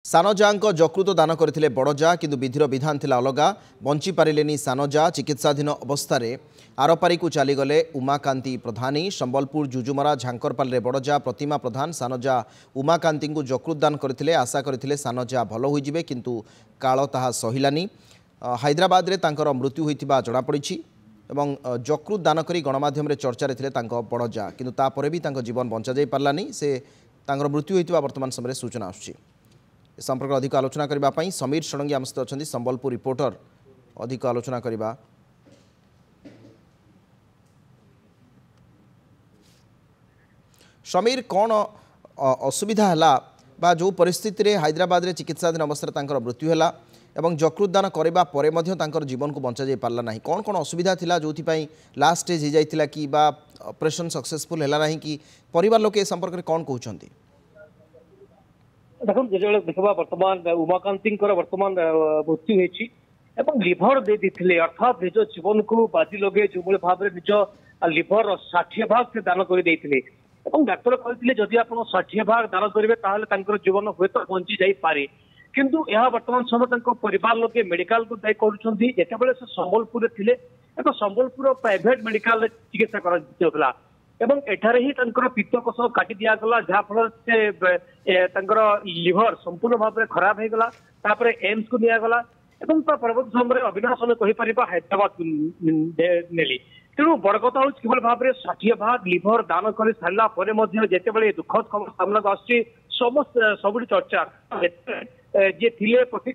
सानजा यकृत दान करथिले बड़जा किंतु विधिर विधान थिला अलगा बंची पारिलेनी सानजा चिकित्साधीन अवस्था आरपारी को चलीगले उमाकांति प्रधानी संबलपुर जुजुमरा झांकरपाल बड़जा प्रतिमा प्रधान सानजा उमाकांति को यकृत दान करथिले आशा करथिले सानजा भल होइजिबे किंतु काल ताहा सहिलानी हैदराबाद रे तांकर मृत्यु होइतिबा जणा पड़िछि एवं यकृत दान करी गणमाध्यम रे चर्चा रे थिले तांको बड़जा किंतु तापरे भी तांको जीवन बंचा जाई पारलानी से तांकर मृत्यु होइतिबा वर्तमान समय सूचना आछि। संपर्क अधिक आलोचना करने समीर षडंगी आम सहित अच्छा संबलपुर रिपोर्टर अधिक आलोचना करने समीर कौन असुविधा है जो परिस्थिति रे हैदराबाद रे चिकित्साधीन अवस्था मृत्यु है एवं यकृत दान करने जीवन को बंचा जा पारा ना कौन कौन असुविधा थिला जो लास्ट स्टेज हो जाता कि ऑपरेशन सक्सेसफुल है ना कि परिवार लोक ए संपर्क में कौन कहते देखो जो देखा बर्तमान उमाकांति बर्तमान मृत्यु होती लिभर दे दी अर्थात निज जीवन को बाजी लगे जो भाव में निज लिभर 60 भाग से दान कर डाक्तर कहते जदि आप 60 भाग दान करेंगे जीवन हुए तो बंची जापे किंतु यह वर्तमान समय परिवार लोग मेडिकल को दायी कर संबलपुर थे एक संबलपुर प्राइवेट मेडिकल चिकित्सा कर एवं एठारे ही पित्तकोश काटी दिगला जहाँफल से लिभर संपूर्ण भाव में खराब होगला एम्स को निगला परवर्त समय अविनाश में कहीपर हैदराबाद नेली तेणु बड़ कथा हूँ किभली भाव में 60 भाग लिभर दान कर सारा जिते दुखद खबर सामना को आस समस्त सब चर्चा जे थिले प्रति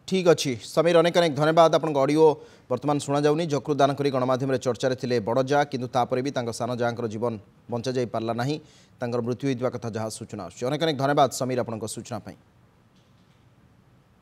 ठीक अच्छी समीर अनेक अनेक धन्यवाद आपन ऑडियो वर्तमान शुणा जाऊनी यकृत दान करी गणमाध्यम चर्चा थे बड़जा किंतु तापरे भी सानो जाकर जीवन बंचा जा पारा ना मृत्यु होता कथा जहाँ सूचना अनेक अनेक धन्यवाद समीर आपन सूचना।